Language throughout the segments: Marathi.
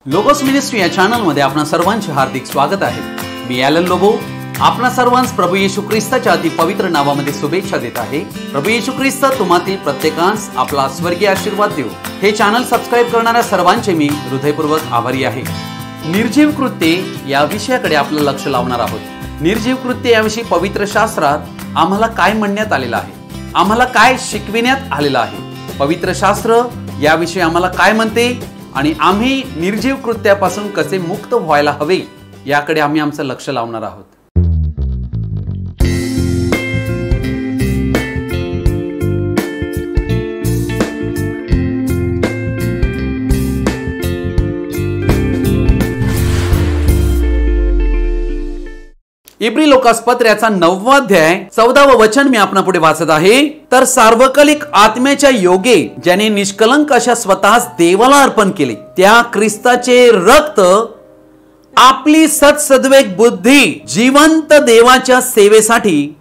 लोगोस मिनिस्ट्री या चॅनल मध्ये आपणा सर्वांचे हार्दिक स्वागत आहे। मी ॲलन लोबो आपणा सर्वांस प्रभू येशू ख्रिस्ताच्या अति पवित्र नावामध्ये शुभेच्छा देत आहे। प्रभू येशू ख्रिस्त तुम्हातील प्रत्येकास आपला स्वर्गीय आशीर्वाद देऊ। हे चॅनल सबस्क्राइब करणाऱ्या सर्वांचे मी हृदयपूर्वक आभारी आहे। निर्जीव कृत्ये या विषयाकडे आपलं लक्ष लावणार आहोत। निर्जीव कृत्ये याविषयी पवित्र शास्त्रात आम्हाला काय म्हणण्यात आलेलं आहे, आम्हाला काय शिकविण्यात आलेलं आहे, पवित्र शास्त्र याविषयी आम्हाला काय म्हणते आणि आम्ही निर्जीव कृत्यापासून कसे मुक्त व्हायला हवे याकडे आम्ही आमचं लक्ष लावणार आहोत। इब्री लोकास पत्राचा 9वा अध्याय 14व वचन मी आपणापुढे वाचत आहे। तर सार्वकालिक आत्म्याच्या योगे ज्याने निष्कलंक अशा स्वतःस देवाला अर्पण केले, त्या ख्रिस्ताचे रक्त आपली सद्सद्विवेक बुद्धी जिवंत देवाच्या सेवेसाठी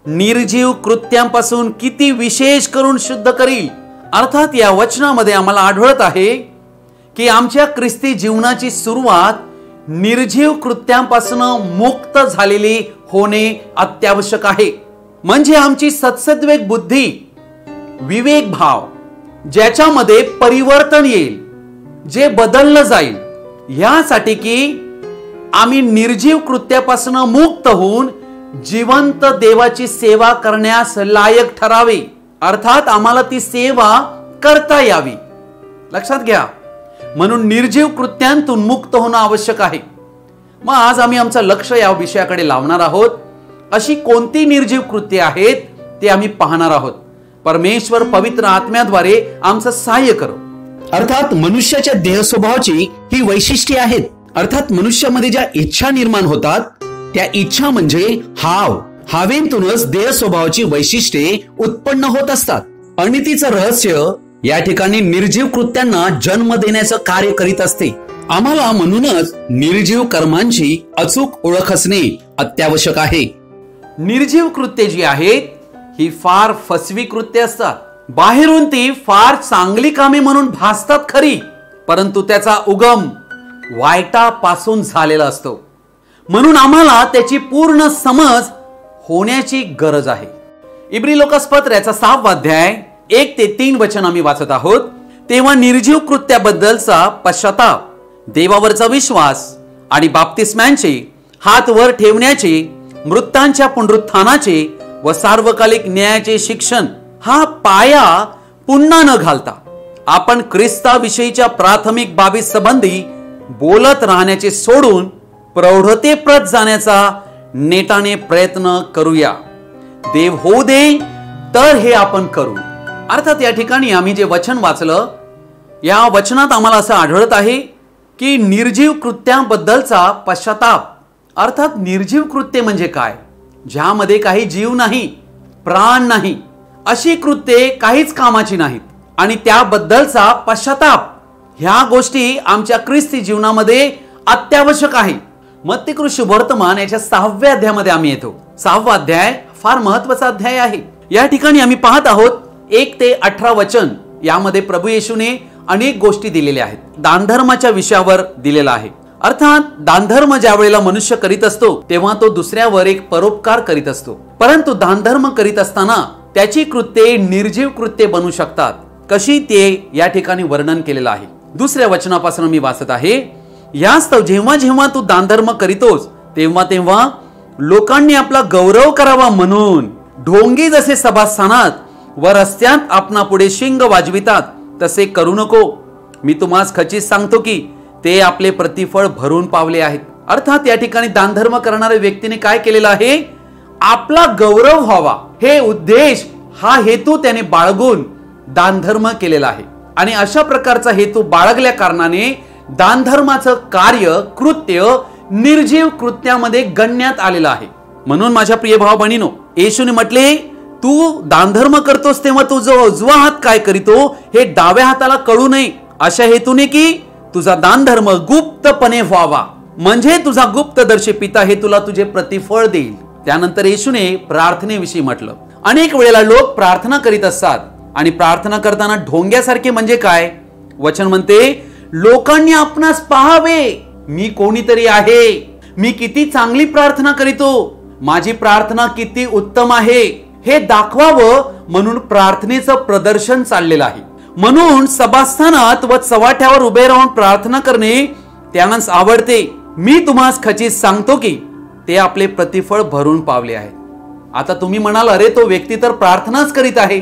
निर्जीव कृत्यांपासून किती विशेष करून शुद्ध करील। अर्थात या वचनामध्ये आम्हाला आढळत आहे की आमच्या ख्रिस्ती जीवनाची सुरुवात निर्जीव कृत्यांपासून मुक्त झालेली होणे अत्यावश्यक आहे। म्हणजे आमची सद्सद्विवेक बुद्धी, विवेक भाव ज्याच्यामध्ये परिवर्तन येईल, जे बदललं जाईल, यासाठी की आम्ही निर्जीव कृत्यापासून मुक्त होऊन जिवंत देवाची सेवा करण्यास लायक ठरावे। अर्थात आम्हाला ती सेवा करता यावी। लक्षात घ्या, म्हणून निर्जीव कृत्यांतून मुक्त होणं आवश्यक आहे। मग आज आम्ही आमचं लक्ष या विषयाकडे लावणार आहोत। अशी कोणती निर्जीव कृत्ये आहेत ते आम्ही पाहणार आहोत। परमेश्वर पवित्र आत्म्याद्वारे आमचं सहाय्य करो। अर्थात मनुष्याच्या देह स्वभावाची ही वैशिष्ट्ये आहेत। अर्थात मनुष्यामध्ये ज्या इच्छा निर्माण होतात त्या इच्छा म्हणजे हावेंतूनच देह स्वभावाची वैशिष्ट्ये उत्पन्न होत असतात आणि तिचं रहस्य या ठिकाणी निर्जीव कृत्यांना जन्म देण्याचं कार्य करीत असते। आम्हाला म्हणूनच निर्जीव कर्मांची अचूक ओळख असणे अत्यावश्यक आहे। निर्जीव कृत्ये जी आहेत ही फार फसवी कृत्ये असतात। बाहेरून ती फार चांगली कामे म्हणून भासतात खरी, परंतु त्याचा उगम वाईटापासून झालेला असतो। म्हणून आम्हाला त्याची पूर्ण समज होण्याची गरज आहे। इब्री लोकास पत्राचा 6वा अध्याय 1 ते 3 वचन आम्ही वाचत आहोत। तेव्हा निर्जीव कृत्याबद्दलचा पश्चाताप, देवावरचा विश्वास आणि बाप्तिस्म्याचे, हात वर ठेवण्याचे, मृतांच्या पुनरुत्थानाचे व सार्वकालिक न्यायाचे शिक्षण हा पाया पुन्हा न घालता आपण ख्रिस्ताविषयीच्या प्राथमिक बाबी संबंधी बोलत राहण्याचे सोडून प्रौढतेप्रत जाण्याचा नेटाने प्रयत्न करूया। देव होऊ दे तर हे आपण करू। अर्थात या ठिकाणी आम्ही जे वचन वाचलं, या वचनात आम्हाला असं आढळत आहे की निर्जीव कृत्यांबद्दलचा पश्चाताप। अर्थात निर्जीव कृत्ये म्हणजे काय? ज्यामध्ये काही जीव नाही, प्राण नाही, अशी कृत्ये काहीच कामाची नाहीत आणि त्याबद्दलचा पश्चाताप ह्या गोष्टी आमच्या ख्रिस्ती जीवनामध्ये अत्यावश्यक आहे। मत्ती शुभवर्तमान याच्या 6व्या अध्यायामध्ये आम्ही येतो। 6वा अध्याय फार महत्वाचा अध्याय आहे। या ठिकाणी आम्ही पाहत आहोत 1 ते 18 वचन। यामध्ये प्रभू येशूने अनेक गोष्टी दिलेल्या आहेत। दानधर्माच्या विषयावर दिलेला आहे। अर्थात दानधर्म ज्या वेळेला मनुष्य करीत असतो तेव्हा तो दुसऱ्यावर एक परोपकार करीत असतो, परंतु दानधर्म करीत असताना त्याची कृत्ये निर्जीव कृत्ये बनू शकतात। कशी ते या ठिकाणी वर्णन केलेलं आहे। दुसऱ्या वचनापासून मी वाचत आहे। यास्तव जेव्हा जेव्हा तू दानधर्म करीतोस तेव्हा तेव्हा लोकांनी आपला गौरव करावा म्हणून ढोंगी जसे सभास्थानात व रस्त्यात आपणा पुढे शिंग वाजवितात तसे करू नको। मी तुम्हास खचित सांगतो की ते आपले प्रतिफळ भरून पावले आहेत। अर्थात या ठिकाणी दानधर्म करणाऱ्या व्यक्तीने काय केलेलं आहे? आपला गौरव व्हावा हे उद्देश, हा हेतू त्याने बाळगून दानधर्म केलेला आहे आणि अशा प्रकारचा हेतू बाळगल्या कारणाने दानधर्माचं कार्य, कृत्य निर्जीव कृत्यामध्ये गणण्यात आलेलं आहे। म्हणून माझ्या प्रिय भाव बहिणीनो, येशूने म्हटले तू दानधर्म करतोस तेव्हा तू जो उजवा हात काय करीतो हे डाव्या हाताला कळू नये, अशा हेतूने की तुझा दानधर्म गुप्तपणे व्हावा, म्हणजे तुझा गुप्तदर्शी पिता हे तुला तुझे प्रतिफळ देईल। त्यानंतर येशूने प्रार्थनेविषयी म्हटलं। अनेक वेळेला लोक प्रार्थना करीत असतात आणि प्रार्थना करताना ढोंग्यासारखे म्हणजे काय? वचन म्हणते लोकांनी आपणास पाहावे मी कोणीतरी आहे, मी किती चांगली प्रार्थना करीतो, माझी प्रार्थना किती उत्तम आहे हे दाखवावं म्हणून प्रार्थनेचं प्रदर्शन चाललेलं आहे. म्हणून सभास्थानात व चव्हाट्यावर उभे राहून प्रार्थना करणे त्यांनाच आवडते. मी तुम्हास खचित सांगतो की ते आपले प्रतिफळ भरून पावले आहे. आता तुम्ही म्हणाल, अरे तो व्यक्ती तर प्रार्थनाच करीत आहे.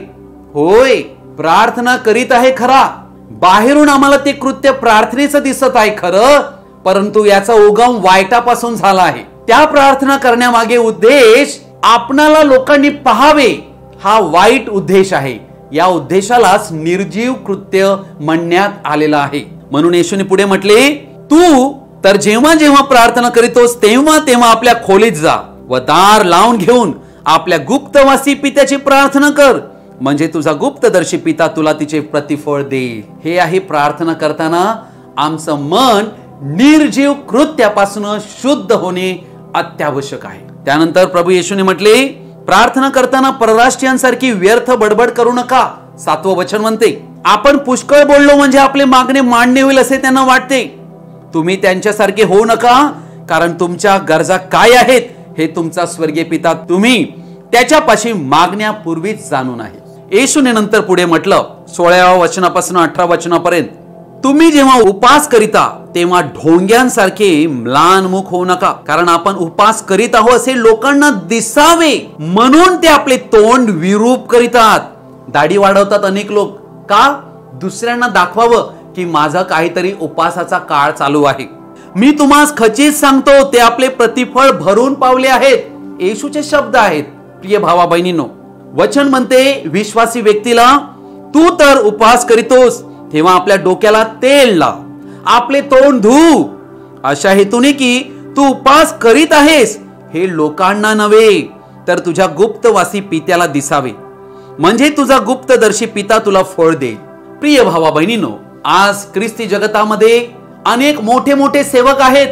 होय, प्रार्थना करीत आहे खरा, बाहेरून आम्हाला ते कृत्य प्रार्थनेचं दिसत आहे खरं, परंतु याचा उगम वाईटापासून झाला आहे. त्या प्रार्थना करण्यामागे उद्देश आपणाला लोकांनी पाहावे हा वाईट उद्देश आहे. या उद्देशालाच निर्जीव कृत्य म्हणण्यात आलेला आहे. म्हणून येशूने पुढे म्हटले, तू तर जेव्हा जेव्हा प्रार्थना करीतोस तेव्हा तेव्हा आपल्या खोलीत जा व दार लावून घेऊन आपल्या गुप्तवासी पित्याची प्रार्थना कर, म्हणजे तुझा गुप्तदर्शी पिता तुला तिचे प्रतिफळ देईल. हे आहे प्रार्थना करताना आमचं मन निर्जीव कृत्यापासून शुद्ध होणे अत्यावश्यक आहे. त्यानंतर प्रभू येशूने म्हटले, प्रार्थना करताना परराष्ट्रीयांसारखी व्यर्थ बडबड करू नका. 7वं वचन म्हणते, आपण पुष्कळ बोललो म्हणजे आपले मागणे मान्य होईल असे त्यांना वाटते. तुम्ही त्यांच्यासारखे होऊ नका, कारण तुमच्या गरजा काय आहेत हे तुमचा स्वर्गीय पिता तुम्ही त्याच्यापाशी मागण्यापूर्वीच जाणून आहे. येशूने नंतर पुढे म्हटलं 16व्या वचनापासून 18 वचनापर्यंत, तुम्ही जेव्हा उपास करिता तेव्हा ढोंग्यांसारखे म्लानमुख होऊ नका, कारण आपण उपास करीत आहोत असे लोकांना दिसावे म्हणून ते आपले तोंड विरूप करीतात. दाढी वाढवतात अनेक लोक, का? दुसऱ्यांना दाखवावं की माझा काहीतरी उपासाचा काळ चालू आहे. मी तुम्हास खचित सांगतो ते आपले प्रतिफळ भरून पावले आहेत. येशूचे शब्द आहेत. प्रिय भावा बहिणींनो, वचन म्हणते विश्वासी व्यक्तीला, तू तर उपवास करीतोस तेव्हा आपल्या डोक्याला तेल लाव, आपले तोंड धू, अशा हेतूने की तू उपवास करीत आहेस हे लोकांना नव्हे तर तुझ्या गुप्तवासी पित्याला दिसावे, म्हणजे तुझा गुप्तदर्शी पिता तुला फळ देईल. प्रिय भावा बहिणींनो, आज ख्रिस्ती जगतामध्ये अनेक मोठे मोठे सेवक आहेत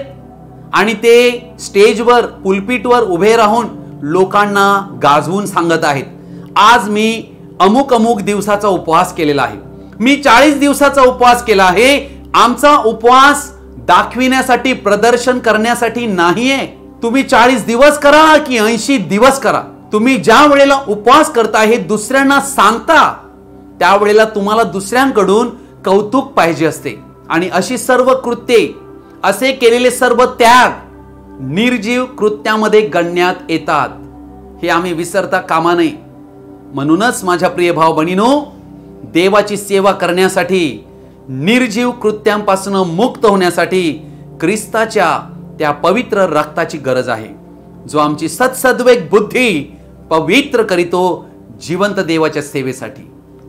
आणि ते स्टेजवर पुलपिटवर उभे राहून लोकांना गाजवून सांगत आहेत, आज मी अमुक अमुक दिवसाचा उपवास केलेला आहे, मी 40 दिवसाचा उपवास केला आहे. आमचा उपवास दाखविण्यासाठी प्रदर्शन करण्यासाठी नाहीये. तुम्ही 40 दिवस करा की 80 दिवस करा, तुम्ही ज्या वेळेला उपवास करता हे दुसऱ्यांना सांगता त्यावेळेला तुम्हाला दुसऱ्यांकडून कौतुक पाहिजे असते. आणि अशी सर्व कृत्ये, असे केलेले सर्व त्याग निर्जीव कृत्यामध्ये गणण्यात येतात, हे आम्ही विसरता कामा नये. म्हणूनच माझ्या प्रिय भाव बहिणीनो, देवाची सेवा करण्यासाठी, निर्जीव कृत्यांपासून मुक्त होण्यासाठी ख्रिस्ताच्या त्या पवित्र रक्ताची गरज आहे, जो आमची सत्सद्वेग बुद्धी पवित्र करीतो जिवंत देवाच्या सेवेसाठी.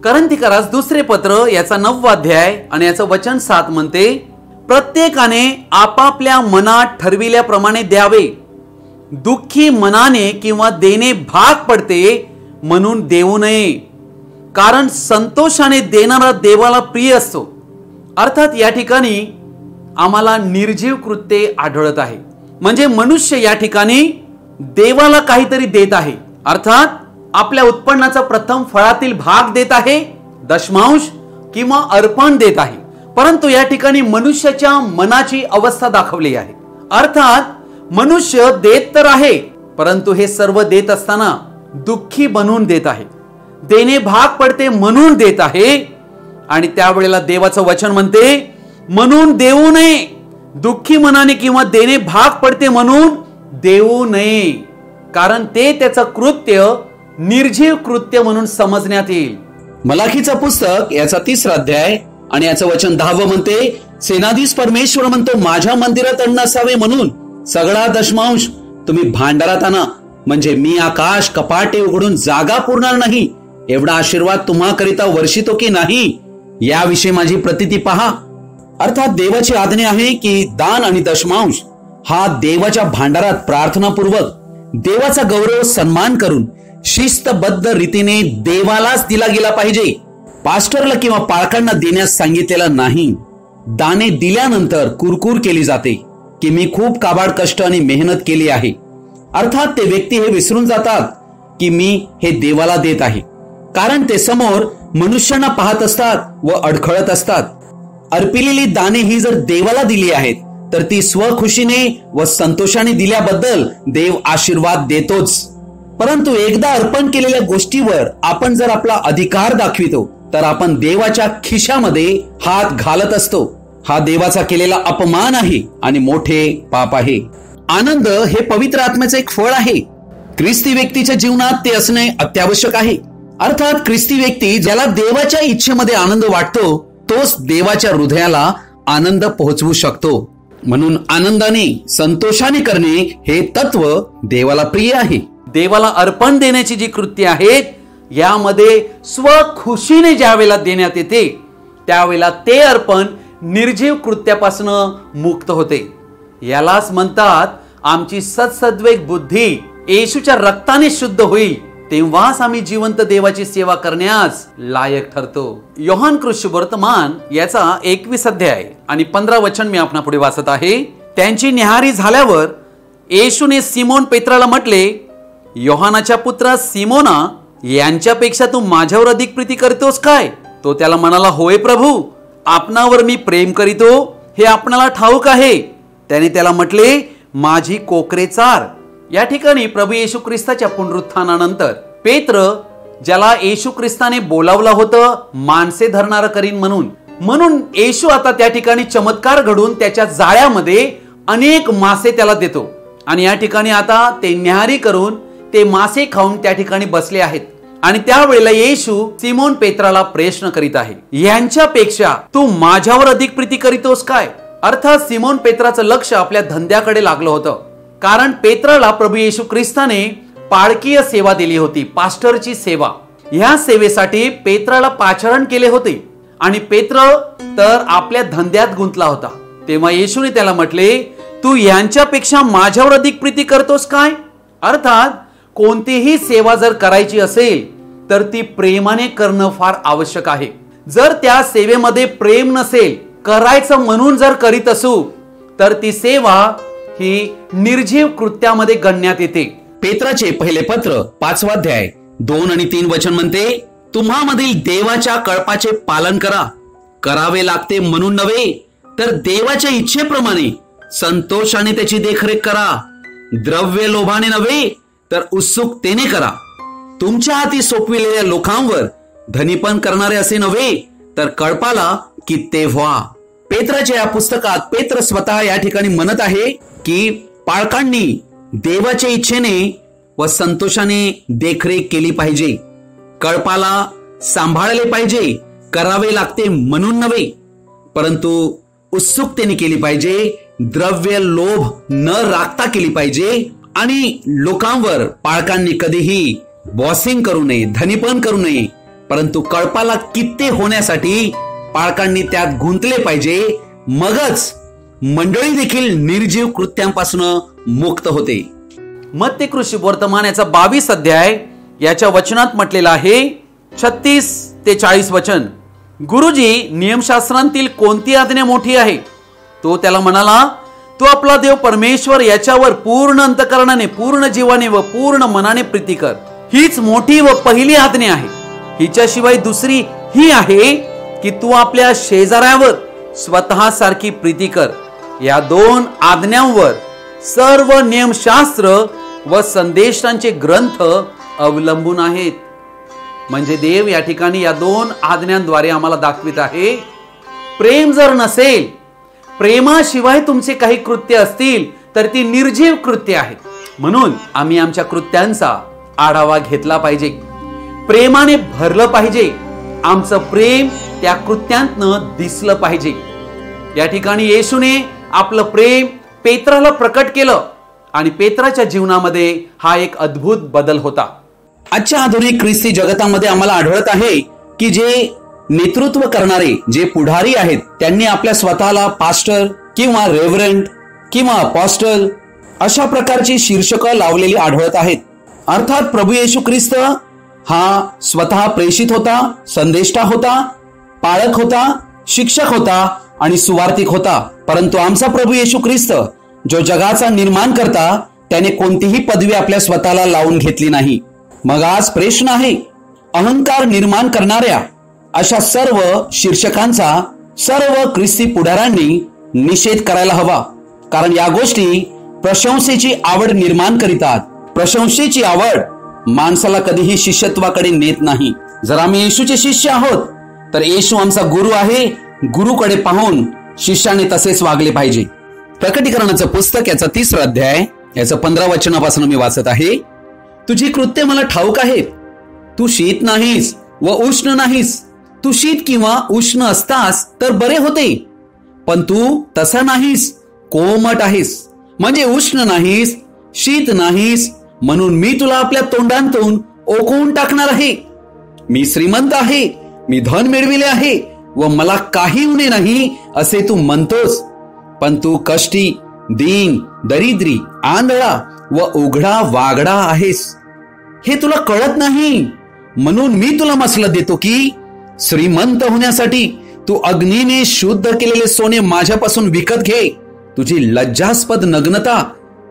करंथीकरास दुसरे पत्र याचा 9वा अध्याय आणि याचं वचन 7 म्हणते, प्रत्येकाने आपापल्या मनात ठरविल्याप्रमाणे द्यावे, दुःखी मनाने किंवा देणे भाग पडते म्हणून देऊ नये, कारण संतोषाने देणारा देवाला प्रिय असतो. अर्थात या ठिकाणी आम्हाला निर्जीव कृत्ये आढळत आहे, म्हणजे मनुष्य या ठिकाणी देवाला काहीतरी देत आहे, अर्थात आपल्या उत्पन्नाचा प्रथम फळातील भाग देत आहे, दशमांश किंवा अर्पण देत आहे. परंतु या ठिकाणी मनुष्याच्या मनाची अवस्था दाखवली आहे. अर्थात मनुष्य देत तर आहे, परंतु हे सर्व देत असताना दुःखी बनून देत आहे, देणे भाग पडते म्हणून देत आहे. आणि त्यावेळेला देवाचं वचन म्हणते, म्हणून देऊ नये, दुःखी मनाने किंवा देणे भाग पडते म्हणून देऊ नये, कारण ते त्याचं कृत्य निर्जीव कृत्य म्हणून समजण्यात येईल. मलाखीचं पुस्तक याचा 3रा अध्याय आणि याचं वचन 10 म्हणते, सेनाधीश परमेश्वर म्हणतो, माझ्या मंदिरात अन्न असावे म्हणून सगळा दशमांश तुम्ही भांडारात आणा, म्हणजे मी आकाश कपाटे उघडून जागा पुरणार नाही, एवढा आशीर्वाद तुम्हाकरिता वर्षितो की नाही याविषयी माझी प्रतिती पहा. अर्थात देवाची आज्ञा आहे की दान आणि दशमांश हा देवाच्या भांडारात प्रार्थनापूर्वक देवाचा गौरव सन्मान करून शिस्तबद्ध रीतीने देवालाच दिला गेला पाहिजे. पास्टरला किंवा पालकांना देण्यास सांगितलेला नाही. दाने दिल्यानंतर कुरकुर केली जाते की मी खूप काबाड कष्ट आणि मेहनत केली आहे. अर्थात ते व्यक्ती हे विसरून जातात की मी हे देवाला देत आहे, कारण ते समोर मनुष्यांना पाहत असतात व अडखळत असतात. अर्पिलेली दाणे ही जर देवाला दिली आहेत तर ती स्वखुशीने व संतोषाने दिल्याबद्दल देव आशीर्वाद देतोच. परंतु एकदा अर्पण केलेल्या गोष्टीवर आपण जर आपला अधिकार दाखवितो तर आपण देवाच्या खिशामध्ये हात घालत असतो. हा देवाचा केलेला अपमान आहे आणि मोठे पाप आहे. आनंद हे पवित्र आत्म्याचे एक फळ आहे. ख्रिस्ती व्यक्तीच्या जीवनात ते असणे अत्यावश्यक आहे. अर्थात ख्रिस्ती व्यक्ती ज्याला देवाच्या इच्छेमध्ये आनंद वाटतो तोच देवाच्या हृदयाला आनंद पोहोचवू शकतो. म्हणून आनंदाने संतोषाने करणे हे तत्व देवाला प्रिय आहे. देवाला अर्पण देण्याची जी कृत्य आहेत यामध्ये स्वखुशीने ज्या वेळेला देण्यात येते त्यावेळेला ते अर्पण निर्जीव कृत्यापासून मुक्त होते. यालाच म्हणतात आमची सद्सद्विवेक बुद्धी येशूच्या रक्ताने शुद्ध होईल तेव्हाच आम्ही जिवंत देवाची सेवा करण्यास लायक ठरतो. योहान कृष्णवर्तमान याचा 21 अध्याय आणि 15 वचन मी आपणा पुढे वाचत आहे. त्यांची न्याहारी झाल्यावर येशूने सिमोन पेत्राला म्हटले, योहानाच्या पुत्रा सिमोना, यांच्यापेक्षा तू माझ्यावर अधिक प्रीती करतोस काय? तो त्याला म्हणाला, होय प्रभू, आपणावर मी प्रेम करीतो हे आपणाला ठाऊक आहे. त्याने त्याला म्हटले, माझी कोकरे चार. या ठिकाणी प्रभू येशू ख्रिस्ताच्या पुनरुत्थानानंतर पेत्र, ज्याला येशू ख्रिस्ताने बोलावलं होतं माणसे धरणारं करीन म्हणून येशू आता त्या ठिकाणी चमत्कार घडून त्याच्या जाळ्यामध्ये अनेक मासे त्याला देतो आणि या ठिकाणी आता ते न्याहारी करून ते मासे खाऊन त्या ठिकाणी बसले आहेत. आणि त्यावेळेला येशू सिमोन पेत्राला प्रश्न करीत आहे, यांच्यापेक्षा तू माझ्यावर अधिक प्रीती करीतोस काय? अर्थात सिमोन पेत्राचं लक्ष आपल्या धंद्याकडे लागलं होतं. कारण पेत्राला प्रभू येशू ख्रिस्ताने पाळकीय सेवा दिली होती, पास्टरची सेवा. ह्या सेवेसाठी पेत्राला पाचारण केले होते आणि पेत्र तर आपल्या धंद्यात गुंतला होता. तेव्हा येशूने त्याला म्हटले, तू यांच्यापेक्षा माझ्यावर अधिक प्रीती करतोस काय? अर्थात कोणतीही सेवा जर करायची असेल तर ती प्रेमाने करणं फार आवश्यक आहे. जर त्या सेवेमध्ये प्रेम नसेल, करायचं म्हणून जर करीत असू तर ती सेवा ही निर्जीव कृत्यामध्ये गणण्यात येते. पेत्राचे पहिले पत्र 5 अध्याय 2 आणि 3 वचन म्हणते, तुम्हामधील देवाच्या कळपाचे पालन करा, करावे लागते म्हणून नव्हे तर देवाच्या इच्छेप्रमाणे संतोषाने त्याची देखरेख करा. द्रव्य लोभाने नव्हे तर उत्सुकतेने करा. तुमच्या हाती सोपविलेल्या लोकांवर धनीपण करणारे असे नव्हे तर कळपाला कित्ते व्हा. पेत्राच्या या पुस्तकात पेत्र स्वतः या ठिकाणी म्हणत आहे की पाळकांनी देवाच्या इच्छेने व संतोषाने देखरेख केली पाहिजे, कळपाला सांभाळले पाहिजे. करावे लागते म्हणून नव्हे परंतु उत्सुकतेने केली पाहिजे. द्रव्य लोभ न राखता केली पाहिजे आणि लोकांवर पाळकांनी कधीही बॉसिंग करू नये, धनीपण करू नये, परंतु कळपाला कित्ते होण्यासाठी पाळकांनी त्यात गुंतले पाहिजे. मगच मंडळी देखील निर्जीव कृत्यांपासून मुक्त होते. मत्ती कृष्णवर्तमान याचा 22 अध्याय याच्या वचनात म्हटलेला आहे 36 ते 40 वचन. गुरुजी, नियमशास्त्रांतील कोणती आज्ञा मोठी आहे? तो त्याला म्हणाला, तू आपला देव परमेश्वर याच्यावर पूर्ण अंतःकरणाने, पूर्ण जीवाने व पूर्ण मनाने प्रीती कर. हीच मोठी व पहिली आज्ञा आहे. हिच्याशिवाय दुसरी ही आहे की तू आपल्या शेजाऱ्यावर स्वतः सारखी प्रीती कर. या 2 आज्ञांवर सर्व नियमशास्त्र व संदेशांचे ग्रंथ अवलंबून आहेत. म्हणजे देव या ठिकाणी या 2 आज्ञांद्वारे आम्हाला दाखवित आहे, प्रेम जर नसेल, प्रेमाशिवाय तुमचे काही कृत्य असतील तर ती निर्जीव कृत्य आहेत. म्हणून आम्ही आमच्या कृत्यांचा आढावा घेतला पाहिजे, प्रेमाने भरलं पाहिजे. आमचं प्रेम त्या कृत्यांतनं दिसलं पाहिजे. या ठिकाणी येशूने आपलं प्रेम पेत्राला प्रकट केलं आणि पेत्राच्या जीवनामध्ये हा एक अद्भुत बदल होता. आजच्या आधुनिक ख्रिस्ती जगतामध्ये आम्हाला आढळत आहे की जे नेतृत्व करणारे, जे पुढारी आहेत, त्यांनी आपल्या स्वतःला पास्टर किंवा रेव्हरंड किंवा अपॉस्टल अशा प्रकारची शीर्षकं लावलेली आढळत आहेत. अर्थात प्रभू येशू ख्रिस्त हा स्वतः प्रेषित होता, संदेष्टा होता, पाळक होता, शिक्षक होता आणि सुवार्तिक होता. परंतु आमचा प्रभू येशू ख्रिस्त जो जगाचा निर्माण करता, त्याने कोणतीही पदवी आपल्या स्वतःला लावून घेतली नाही. मग आज प्रश्न आहे, अहंकार निर्माण करणाऱ्या अशा सर्व शीर्षकांचा सर्व ख्रिस्ती पुढाऱ्यांनी निषेध करायला हवा, कारण या गोष्टी प्रशंसेची आवड निर्माण करीतात. प्रशंसेची आवड माणसाला कधीही शिष्यत्वाकडे नेत नाही. जर आम्ही येशूचे शिष्य आहोत तर येशू आमचा गुरु आहे. गुरुकडे पाहून शिष्याने तसेच वागले पाहिजे. प्रकटीकरणाचं पुस्तक याचा 3रा अध्याय याचं 15 वचनापासून मी वाचत आहे. तुझी कृत्य मला ठाऊक आहेत. तू शीत नाहीस व उष्ण नाहीस. तू शीत किंवा उष्ण असतास तर बरे होते, पण तू तसा नाहीस, कोमट आहेस. म्हणजे उष्ण नाहीस, शीत नाहीस, म्हणून मी तुला आपल्या तोंडांतून ओकवून टाकणार आहे. मी श्रीमंत आहे, मी धन मिळविले आहे व मला काही उणे नाही असे तू म्हणतोस, पण तू कष्टी, दीन, दरिद्री, आंधळा व उघडा वागडा आहेस. हे तुला कळत नाही. म्हणून मी तुला मसलत देतो की श्रीमंत होण्यासाठी तू अग्नीने शुद्ध केलेले सोने माझ्यापासून विकत घे. तुझी लज्जास्पद नग्नता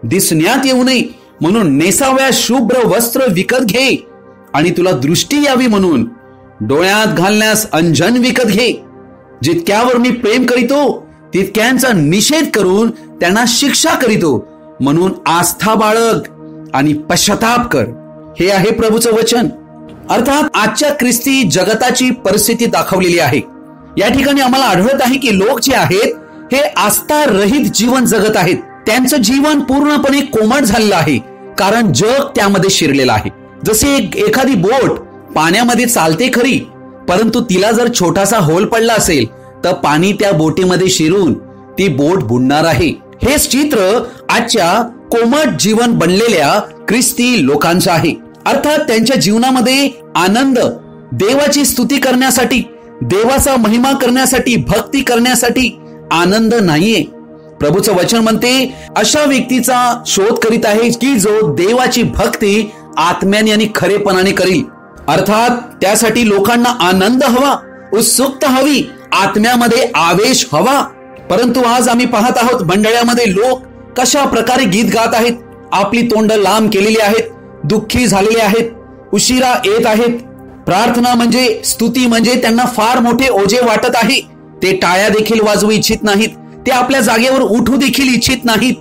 दिसण्यात येऊ नये म्हणून नेसाव्या शुभ्र वस्त्र विकत घे, आणि तुला दृष्टी यावी म्हणून डोळ्यात घालण्यास अंजन विकत घे. जितक्यावर मी प्रेम करीतो तितक्यांचा निषेध करून त्यांना शिक्षा करीतो, म्हणून आस्था बाळग आणि पश्चाताप कर. हे आहे प्रभूचं वचन. अर्थात आजच्या ख्रिस्ती जगताची परिस्थिती दाखवलेली आहे. या ठिकाणी आम्हाला आढळत आहे की लोक जे आहेत हे आस्था रहित जीवन जगत आहेत. त्यांचं जीवन पूर्णपणे कोमट झालेलं आहे, कारण जग त्यामध्ये शिरलेलं आहे. जसे एखादी बोट पाण्यामध्ये चालते खरी, परंतु तिला जर छोटासा होल पडला असेल तर पाणी त्या बोटीमध्ये शिरून ती बोट बुडणार आहे. हेच चित्र आजच्या कोमट जीवन बनलेल्या ख्रिस्ती लोकांचं आहे. अर्थात त्यांच्या जीवनामध्ये आनंद, देवाची स्तुती करण्यासाठी, देवाचा महिमा करण्यासाठी, भक्ती करण्यासाठी आनंद नाहीये. प्रभूचं वचन म्हणते अशा व्यक्तीचा शोध करीत आहे की जो देवाची भक्ती आत्म्याने आणि खरेपणाने करील. अर्थात त्यासाठी लोकांना आनंद हवा, उत्सुकता हवी, आत्म्यामध्ये आवेश हवा. परंतु आज आम्ही पाहत आहोत मंडळामध्ये लोक कशा प्रकारे गीत गात आहेत. आपली तोंड लांब केलेली आहेत, दुःखी झालेले आहेत, उशिरा येत आहेत. प्रार्थना म्हणजे, स्तुती म्हणजे त्यांना फार मोठे ओझे वाटत आहे. ते टाळ्या देखील वाजवू इच्छित नाहीत. ते आपल्या जागेवर उठू देखील इच्छित नाहीत.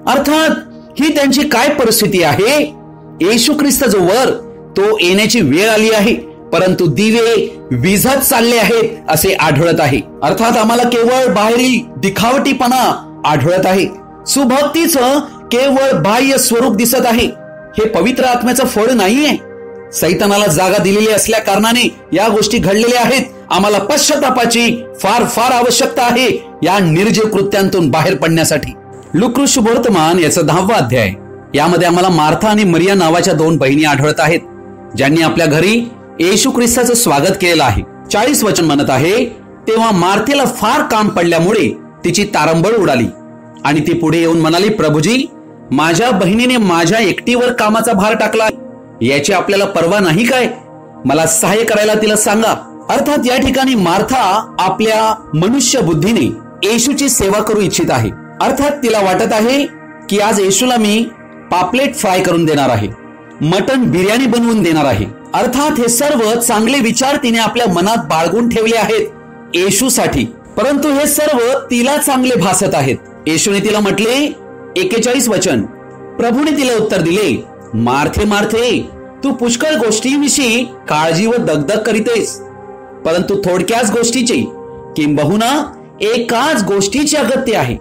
अर्थात ही त्यांची काय परिस्थिती आहे. येशू ख्रिस्त जो वर तो येण्याची वेळ आली आहे, परंतु दिवे विझत चालले आहेत असे आढळत आहे. अर्थात आम्हाला केवळ बाहेरील दिखावटीपणा आढळत आहे. सुभक्तीचं केवळ बाह्य स्वरूप दिसत आहे. हे पवित्र आत्म्याचं फळ नाहीये. सैतानाला जागा दिलेली असल्या कारणाने या गोष्टी घडलेल्या आहेत. आम्हाला पश्चातापाची फार फार आवश्यकता आहे या निर्जीव कृत्यांतून बाहेर पडण्यासाठी. लूका शुभवर्तमान याचा 10वा अध्याय यामध्ये आम्हाला मार्था आणि मरिया नावाच्या 2 बहिणी आढळत आहेत, ज्यांनी आपल्या घरी येशू ख्रिस्ताचं स्वागत केलेलं आहे. 40 वचन म्हणत आहे, तेव्हा मार्थेला फार काम पडल्यामुळे तिची तारंबळ उडाली आणि ती पुढे येऊन म्हणाली, प्रभूजी, माझ्या बहिणीने माझ्या एकटीवर कामाचा भार टाकला. याची आपल्याला पर्वा नाही काय? मला सहाय्य करायला तिला सांगा. अर्थात या ठिकाणी मार्था आपल्या मनुष्य बुद्धीने येशूची सेवा करू इच्छित आहे. अर्थात तिला वाटत आहे की आज येशूला मी पापलेट फ्राय करून देणार आहे, मटन बिर्याणी बनवून देणार आहे. अर्थात हे सर्व चांगले विचार तिने आपल्या मनात बाळगून ठेवले आहेत येशूसाठी. परंतु हे सर्व तिला चांगले भासत आहेत. येशूने तिला म्हटले, 41 वचन, प्रभूने तिला उत्तर दिले, मार्थे मार्थे, तू पुष्कळ गोष्टींविषयी काळजी व दगदग करीतेस, परंतु थोडक्याच गोष्टीची किंबहुना एकाच गोष्टीची अगत्य आहे.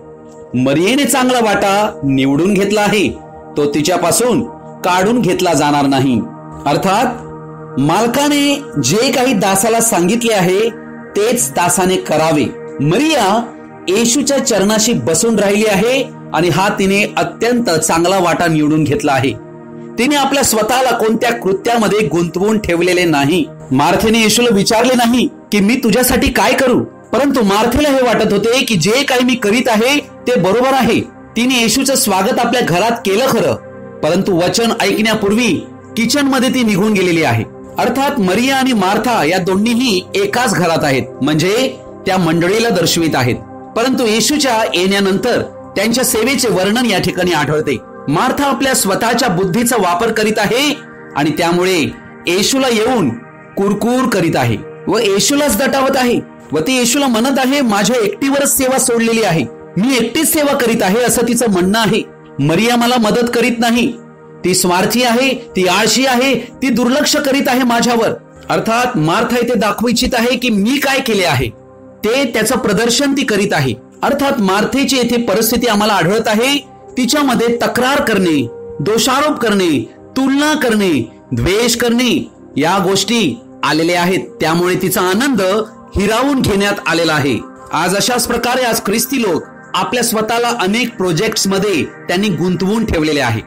मरियेने चांगला वाटा निवडून घेतला आहे, तो तिच्यापासून काढून घेतला जाणार नाही. अर्थात मालकाने जे काही दासाला सांगितले आहे तेच दासाने करावे. मरिया येशूच्या चरणाशी बसून राहिली आहे आणि हा तिने अत्यंत चांगला वाटा निवडून घेतला आहे. तिने आपल्या स्वतःला कोणत्या कृत्यामध्ये गुंतवून ठेवलेले नाही. मार्थेने येशूला विचारले नाही की मी तुझ्यासाठी काय करू, परंतु मार्थेला हे वाटत होते की जे काही मी करीत आहे ते बरोबर आहे. तिने येशूचं स्वागत आपल्या घरात केलं खरं, परंतु वचन ऐकण्यापूर्वी किचन मध्ये ती निघून गेलेली आहे. अर्थात मरिया आणि मार्था या दोन्हीही एकाच घरात आहेत, म्हणजे त्या मंडळीला दर्शवित आहेत. परंतु येशूच्या येण्यानंतर त्यांच्या सेवेचे वर्णन या ठिकाणी आढळते. मार्था आपल्या स्वतःच्या बुद्धीचा वापर करीत आहे आणि त्यामुळे येशूला येऊन कुरकुर करीत आहे व येशूलाच दटावत आहे. व ती येशूला म्हणत आहे, माझ्या एकटीवरच सेवा सोडलेली आहे, मी एकटीच सेवा करीत आहे असं तिचं म्हणणं आहे. मरिया मला मदत करीत नाही, ती स्वार्थी आहे, ती आळशी आहे, ती दुर्लक्ष करीत आहे माझ्यावर. अर्थात मार्था इथे दाखवू इच्छित आहे की मी काय केले आहे ते त्याचं प्रदर्शन ती करीत आहे. अर्थात मार्थेची येथे परिस्थिती आम्हाला आढळत आहे, तिच्यामध्ये तक्रार करणे, दोषारोप करणे, तुलना करणे, द्वेष करणे या गोष्टी आलेल्या आहेत. त्यामुळे तिचा आनंद हिरावून घेण्यात आलेला आहे. आज अशाच प्रकारे आज ख्रिस्ती लोक आपल्या स्वतःला अनेक प्रोजेक्ट्स मध्ये त्यांनी गुंतवून ठेवलेले आहे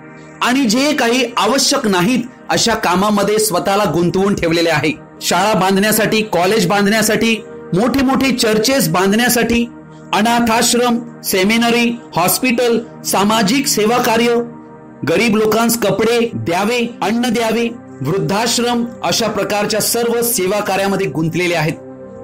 आणि जे काही आवश्यक नाहीत अशा कामामध्ये स्वतःला गुंतवून ठेवलेले आहे. शाळा बांधण्यासाठी, कॉलेज बांधण्यासाठी, मोठे मोठे चर्चेस बांधण्यासाठी, अनाथाश्रम, सेमिनरी, हॉस्पिटल, सामाजिक सेवा कार्य, गरीब लोकांस कपडे द्यावे, अन्न द्यावे, वृद्धाश्रम अशा प्रकारच्या सर्व सेवा कार्यामध्ये गुंतलेले आहेत.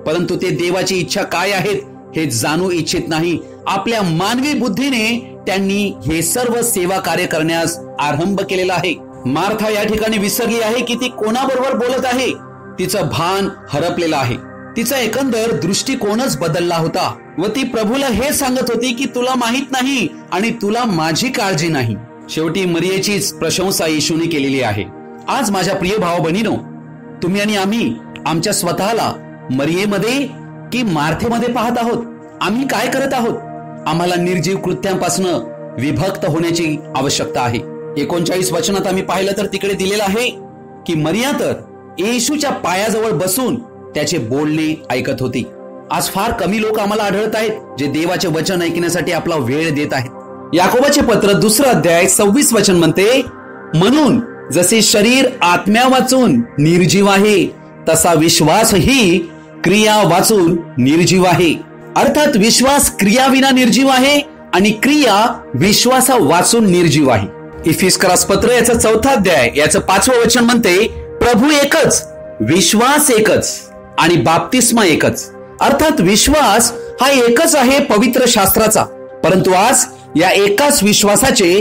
परंतु ते देवाची इच्छा काय आहेत हे जाणू इच्छित नाही. आपल्या मानवी बुद्धीने त्यांनी हे सर्व सेवा कार्य करण्यास आरंभ केलेला आहे. मार्था या ठिकाणी विसरली आहे की ती कोणाबरोबर बोलत आहे. तिचं भान हरपलेलं आहे. तिचा एकंदर दृष्टिकोनच बदलला होता व ती प्रभूला हे सांगत होती की तुला माहित नाही आणि तुला माझी काळजी नाही. शेवटी मरियेचीच प्रशंसा येशूने केलेली आहे. आज माझ्या प्रिय भाव बहिणीनो, तुम्ही आणि आम्ही आमच्या स्वतःला मरियेमध्ये की मार्थेमध्ये पाहत आहोत? आम्ही काय करत आहोत? आम्हाला निर्जीव कृत्यांपासून विभक्त होण्याची आवश्यकता आहे. 39 वचनात आम्ही पाहिलं तर तिकडे दिलेलं आहे की मरिया तर येशूच्या पायाजवळ बसून त्याचे बोलणे ऐकत होती. आज फार कमी लोक आम्हाला आढळत आहेत जे देवाचे वचन ऐकण्यासाठी आपला वेळ देत आहेत. याकोबाचे पत्र 2 अध्याय 26 वचन म्हणते, म्हणून जसे शरीर आत्म्या वाचून निर्जीव आहे तसा विश्वासही क्रिया वाचून निर्जीव आहे. अर्थात विश्वास क्रियाविना निर्जीव आहे आणि क्रिया विश्वासा वाचून निर्जीव आहे. इफिस्करास पत्र याचा 4 अध्याय याचं 5वं वचन म्हणते, प्रभू एकच, विश्वास एकच आणि बाप्तिस्मा एकच. अर्थात विश्वास हा एकच आहे पवित्र शास्त्राचा. परंतु आज या एकाच विश्वासाचे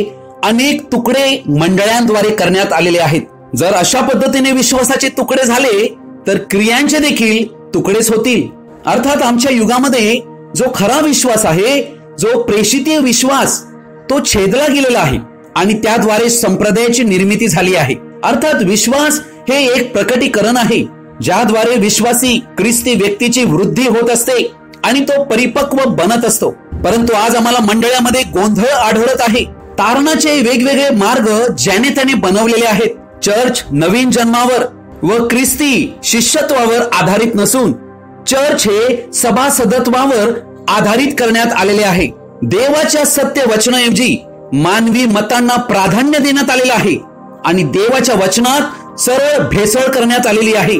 अनेक तुकडे मंडळांद्वारे करण्यात आलेले आहेत. जर अशा पद्धतीने विश्वासाचे तुकडे झाले तर क्रियांचे देखील तुकडेच होतील. अर्थात आमच्या युगामध्ये जो खरा विश्वास आहे, जो प्रेषितीय विश्वास, तो छेदला गेलेला आहे आणि त्याद्वारे संप्रदायाची निर्मिती झाली आहे. अर्थात विश्वास हे एक प्रकटीकरण आहे ज्याद्वारे विश्वासी ख्रिस्ती व्यक्तीची वृद्धी होत असते आणि तो परिपक्व बनत असतो. परंतु आज आम्हाला मंडळामध्ये गोंधळ आढळत आहे. तारणाचे वेगवेगळे मार्ग ज्याने त्याने बनवलेले आहेत. चर्च नवीन जन्मावर व ख्रिस्ती शिष्यत्वावर आधारित नसून चर्च हे सभासदत्वावर आधारित करण्यात आलेले आहे. देवाच्या सत्य वचनाऐवजी मानवी मतांना प्राधान्य देण्यात आलेलं आहे आणि देवाच्या वचनात सरळ भेसळ करण्यात आलेली आहे.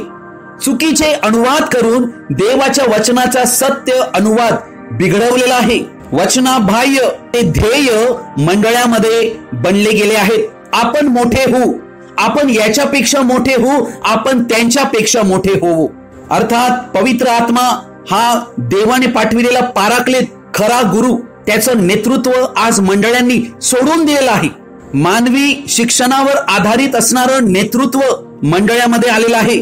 चुकीचे अनुवाद करून देवाच्या वचनाचा सत्य अनुवाद बिघडवलेला आहे. वचनाबाह्य ते ध्येय मंडळामध्ये बनले गेले आहेत. आपण मोठे होऊ, आपण याच्यापेक्षा मोठे होऊ, आपण त्यांच्यापेक्षा मोठे होऊ. अर्थात पवित्र आत्मा हा देवाने पाठविलेला पाराक्लेत खरा गुरु, त्याचं नेतृत्व आज मंडळांनी सोडून दिलेलं आहे. मानवी शिक्षणावर आधारित असणारं नेतृत्व मंडळामध्ये आलेलं आहे.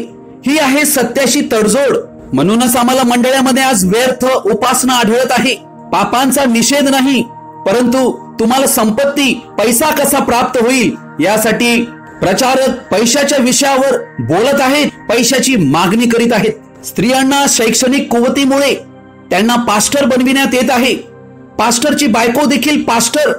ही आहे सत्याशी तडजोड. म्हणूनच आम्हाला मंडळामध्ये आज व्यर्थ उपासना आढळत आहे. पापांचा निषेध नाही, परंतु तुम्हाला संपत्ती, पैसा कसा प्राप्त होईल यासाठी प्रचारक पैशाच्या विषयावर बोलत आहेत, पैशाची मागणी करीत आहेत. स्त्रियांना शैक्षणिक कुवतीमुळे त्यांना पास्टर बनविण्यात येत आहे. पास्टरची बायको देखील पास्टर.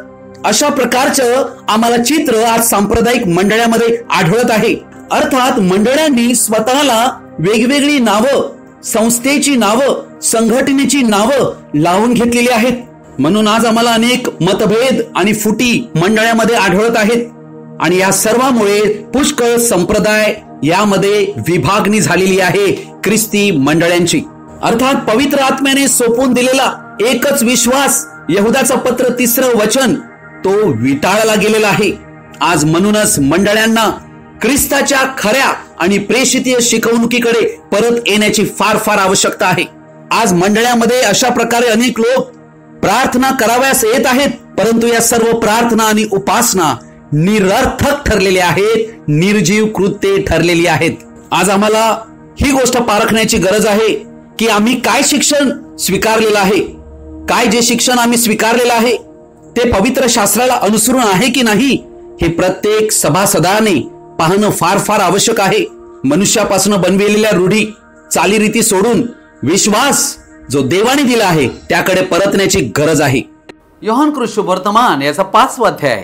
अशा प्रकारचं आम्हाला चित्र आज सांप्रदायिक मंडळामध्ये आढळत आहे. अर्थात मंडळांनी स्वतःला वेगवेगळी नावं, संस्थेची नावं, संघटनेची नावं लावून घेतलेली आहेत. म्हणून आज आम्हाला अनेक मतभेद आणि फुटी मंडळामध्ये आढळत आहेत आणि या सर्वांमुळे पुष्कळ संप्रदाय यामध्ये विभागणी झालेली आहे ख्रिस्ती मंडळांची. अर्थात पवित्र आत्म्याने सोपून दिलेला एकच विश्वास, यहुदाचं पत्र 3 वचन, तो विटाळला गेलेला आहे आज. म्हणूनच मंडळांना ख्रिस्ताच्या खऱ्या आणि प्रेषितीय शिकवणुकीकडे परत येण्याची फार फार आवश्यकता आहे. आज मंडळामध्ये अशा प्रकारे अनेक लोक प्रार्थना कराव्यास येत आहेत, परंतु या सर्व प्रार्थना आणि उपासना निरर्थक ठरलेल्या आहेत, निर्जीव कृत्ये ठरलेली आहेत. आज आम्हाला ही गोष्ट पारखण्याची गरज आहे की आम्ही काय शिक्षण स्वीकारलेलं आहे, काय जे शिक्षण आम्ही स्वीकारलेलं आहे ते पवित्र शास्त्राला अनुसरून आहे की नाही, हे प्रत्येक सभासदाने पाहणं फार फार आवश्यक आहे. मनुष्यापासून बनविलेल्या रूढी चालीरीती सोडून विश्वास जो देवाने दिला आहे त्याकडे परतण्याची गरज आहे. योहान कृष्ण वर्तमान याचा 5वा अध्याय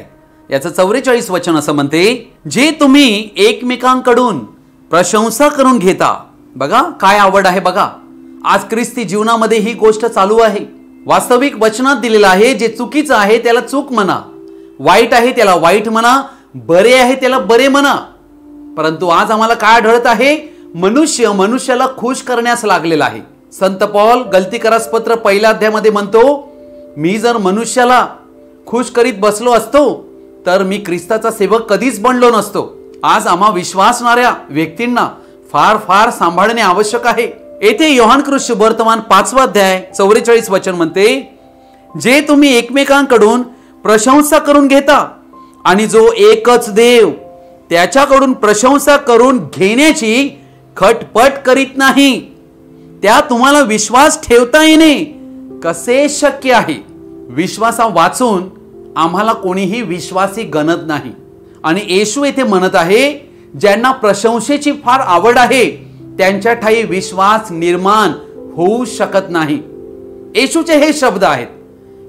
याचं 44 वचन असं म्हणते, जे तुम्ही एकमेकांकडून प्रशंसा करून घेता. बघा काय आवड आहे बघा. आज ख्रिस्ती जीवनामध्ये ही गोष्ट चालू आहे. वास्तविक वचनात दिलेलं आहे, जे चुकीचं आहे त्याला चूक म्हणा, वाईट आहे त्याला वाईट म्हणा, बरे आहे त्याला बरे म्हणा. परंतु आज आम्हाला काय आढळत आहे, मनुष्य मनुष्याला खुश करण्यास लागलेला आहे. संत पौल गलतीकरास पत्र 1 अध्यायामध्ये म्हणतो, मी जर मनुष्याला खुश करीत बसलो असतो तर मी ख्रिस्ताचा सेवक कधीच बनलो नसतो. आज आम्हा विश्वासणाऱ्या व्यक्तींना फार फार सांभाळणे आवश्यक आहे. येथे योहान कृष्ण वर्तमान 5वा अध्याय 44 वचन म्हणते, जे तुम्ही एकमेकांकडून प्रशंसा करून घेता आणि जो एकच देव त्याच्याकडून प्रशंसा करून घेण्याची खटपट करीत नाही, त्या तुम्हाला विश्वास ठेवता येणे कसे शक्य आहे. विश्वासा वाचून आम्हाला कोणीही विश्वासी गणत नाही. आणि येशू येथे म्हणत आहे, ज्यांना प्रशंसेची फार आवड आहे त्यांच्या ठाई विश्वास निर्माण होऊ शकत नाही. येशूचे हे शब्द आहेत.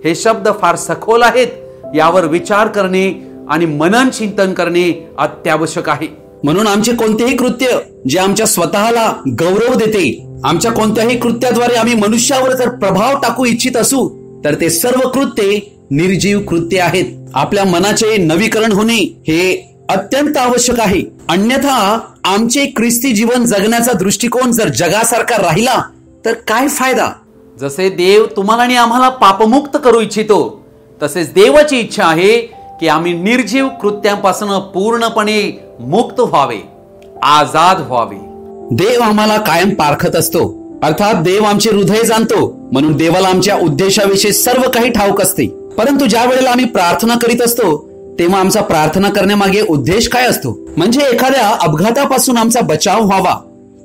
हे शब्द फार सखोल आहेत. यावर विचार करणे आणि मनन चिंतन करणे अत्यावश्यक आहे. म्हणून आमचे कोणतेही कृत्य जे आमच्या स्वतःला गौरव देते, आमच्या कोणत्याही कृत्याद्वारे आम्ही मनुष्यावर जर प्रभाव टाकू इच्छित असू तर ते सर्व कृत्ये निर्जीव कृत्य आहेत. आपल्या मनाचे नवीकरण होणे हे अत्यंत आवश्यक आहे. अन्यथा आमचे ख्रिस्ती जीवन जगण्याचा दृष्टिकोन जर जगासारखा राहिला तर काय फायदा. जसे देव तुम्हाला आणि आम्हाला पापमुक्त करू इच्छितो, तसेच देवाची इच्छा आहे की आम्ही निर्जीव कृत्यांपासून पूर्णपणे मुक्त व्हावे, आजाद व्हावे. देव आम्हाला कायम पारखत असतो. अर्थात देव आमचे हृदय जाणतो. म्हणून देवाला आमच्या उद्देशाविषयी सर्व काही ठाऊक असते. परंतु ज्या वेळेला आम्ही प्रार्थना करीत असतो तेव्हा आमचा प्रार्थना करण्यामागे उद्देश काय असतो, म्हणजे एखाद्या अपघातापासून आमचा बचाव व्हावा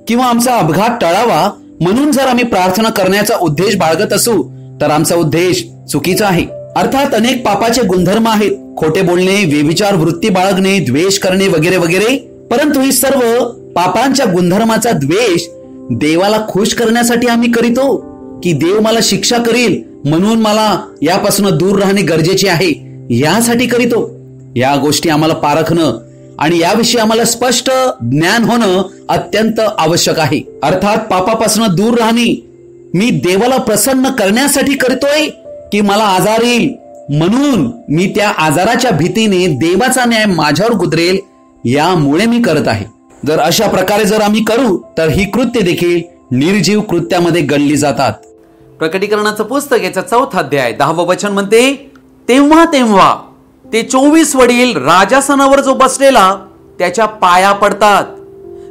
किंवा आमचा अपघात टळावा म्हणून जर आम्ही प्रार्थना करण्याचा उद्देश बाळगत असू तर आमचा उद्देश चुकीचा आहे. अर्थात अनेक पापाचे गुणधर्म आहेत, खोटे बोलणे, व्यभिचार वृत्ती बाळगणे, द्वेष करणे वगैरे वगैरे. परंतु ही सर्व पापांच्या गुणधर्माचा द्वेष देवाला खुश करण्यासाठी आम्ही करीतो की देव मला शिक्षा करील म्हणून मला यापासून दूर राहणे गरजेचे आहे यासाठी करीतो. या गोष्टी आम्हाला पारखणं आणि याविषयी आम्हाला स्पष्ट ज्ञान होणं अत्यंत आवश्यक आहे. अर्थात पापापासून दूर राहणे मी देवाला प्रसन्न करण्यासाठी करतोय की मला आजार येईल म्हणून मी त्या आजाराच्या भीतीने देवाचा न्याय माझ्यावर गुदरेल यामुळे मी करत आहे. जर अशा प्रकारे जर आम्ही करू तर ही कृत्य देखील निर्जीव कृत्यामध्ये गणली जातात. प्रकटीकरणाचं पुस्तक याचा 4था अध्याय 10वं वचन म्हणते, तेव्हा तेव्हा ते 24 वडील राजासनावर जो बसलेला त्याच्या पाया पडतात,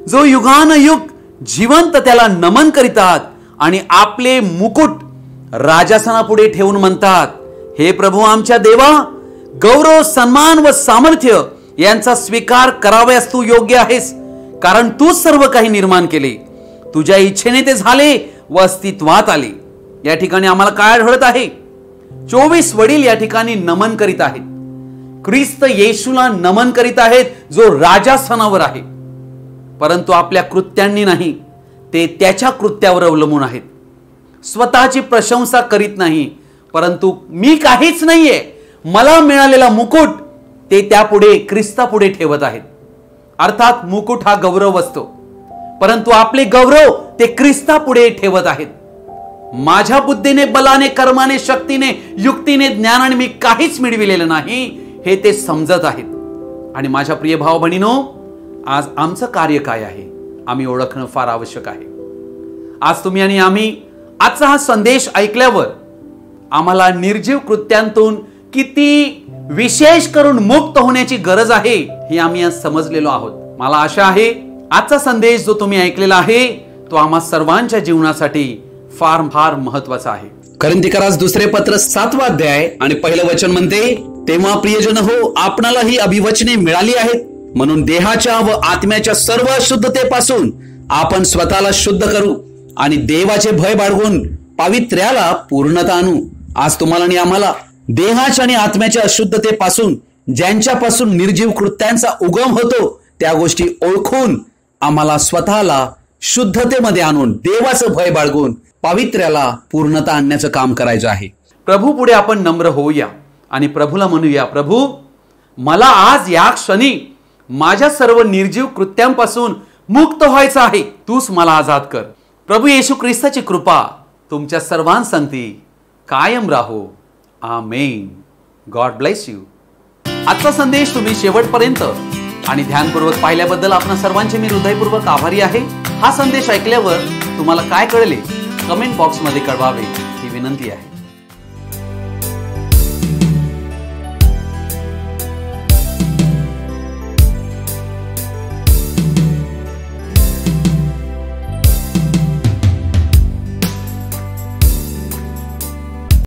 जो युगानुयुग जिवंत त्याला नमन करीतात आणि आपले मुकुट राजासनापुढे ठेवून म्हणतात, हे प्रभू आमच्या देवा, गौरव सन्मान व सामर्थ्य यांचा स्वीकार करावयास तू योग्य आहेस, कारण तू सर्व काही निर्माण केले, तुझ्या इच्छेने ते झाले व अस्तित्वात आले. या ठिकाणी आम्हाला काय आढळत आहे, 24 वडील या ठिकाणी नमन करीत आहेत. ख्रिस्त येशूला नमन करीत आहेत जो राजासनावर आहे. परंतु आपल्या कृत्यांनी नाही, ते त्याच्या कृत्यावर अवलंबून आहेत. स्वतःची प्रशंसा करीत नाही, परंतु मी काहीच नाहीये, मला मिळालेला मुकुट ते त्यापुढे ख्रिस्तापुढे ठेवत आहेत. अर्थात मुकुट हा गौरव असतो, परंतु आपले गौरव ते ख्रिस्तापुढे ठेवत आहेत. माझ्या बुद्धीने, बलाने, कर्माने, शक्तीने, युक्तीने, ज्ञानाने मी काहीच मिळविलेलं नाही हे ते समजत आहेत. आणि माझ्या प्रिय भाव बहिणीनो, आज आमचं कार्य काय आहे आम्ही ओळखणं फार आवश्यक आहे. आज तुम्ही आणि आम्ही आजचा हा संदेश ऐकल्यावर आम्हाला निर्जीव कृत्यांतून किती विशेष करून मुक्त होण्याची गरज आहे हे आम्ही आज समजलेलो आहोत. मला आशा आहे आजचा संदेश जो तुम्ही ऐकलेला आहे तो आम्हा सर्वांच्या जीवनासाठी फार फार महत्वाचा आहे. कोरिन्थीकरास दुसरे पत्र 7वा अध्याय आणि पहिलं वचन म्हणते, तेव्हा प्रियजन हो, आपणाला ही अभिवचने मिळाली आहेत म्हणून देहाच्या व आत्म्याच्या सर्व अशुद्धतेपासून आपण स्वतःला शुद्ध करू आणि देवाचे भय बाळगून पावित्र्याला पूर्णता आणू. आज तुम्हाला आणि आम्हाला देहाच्या आणि आत्म्याच्या अशुद्धतेपासून, ज्यांच्यापासून निर्जीव कृत्यांचा उगम होतो, त्या गोष्टी ओळखून आम्हाला स्वतःला शुद्धतेमध्ये आणून देवाचं भय बाळगून पावित्र्याला पूर्णता आणण्याचं काम करायचं आहे. प्रभू पुढे आपण नम्र होऊया आणि प्रभूला म्हणूया, प्रभू मला आज या क्षणी माझ्या सर्व निर्जीव कृत्यांपासून मुक्त व्हायचं आहे. तूच मला आजाद कर. प्रभू येशू ख्रिस्ताची कृपा तुमच्या सर्वांसंगती कायम राहो. आमेन. God bless you. आजचा संदेश तुम्ही शेवटपर्यंत आणि ध्यानपूर्वक पाहिल्याबद्दल आपणा सर्वांचे मी हृदयपूर्वक आभारी आहे. हा संदेश ऐकल्यावर तुम्हाला काय कळले कमेंट बॉक्समध्ये कळवावे ही विनंती आहे.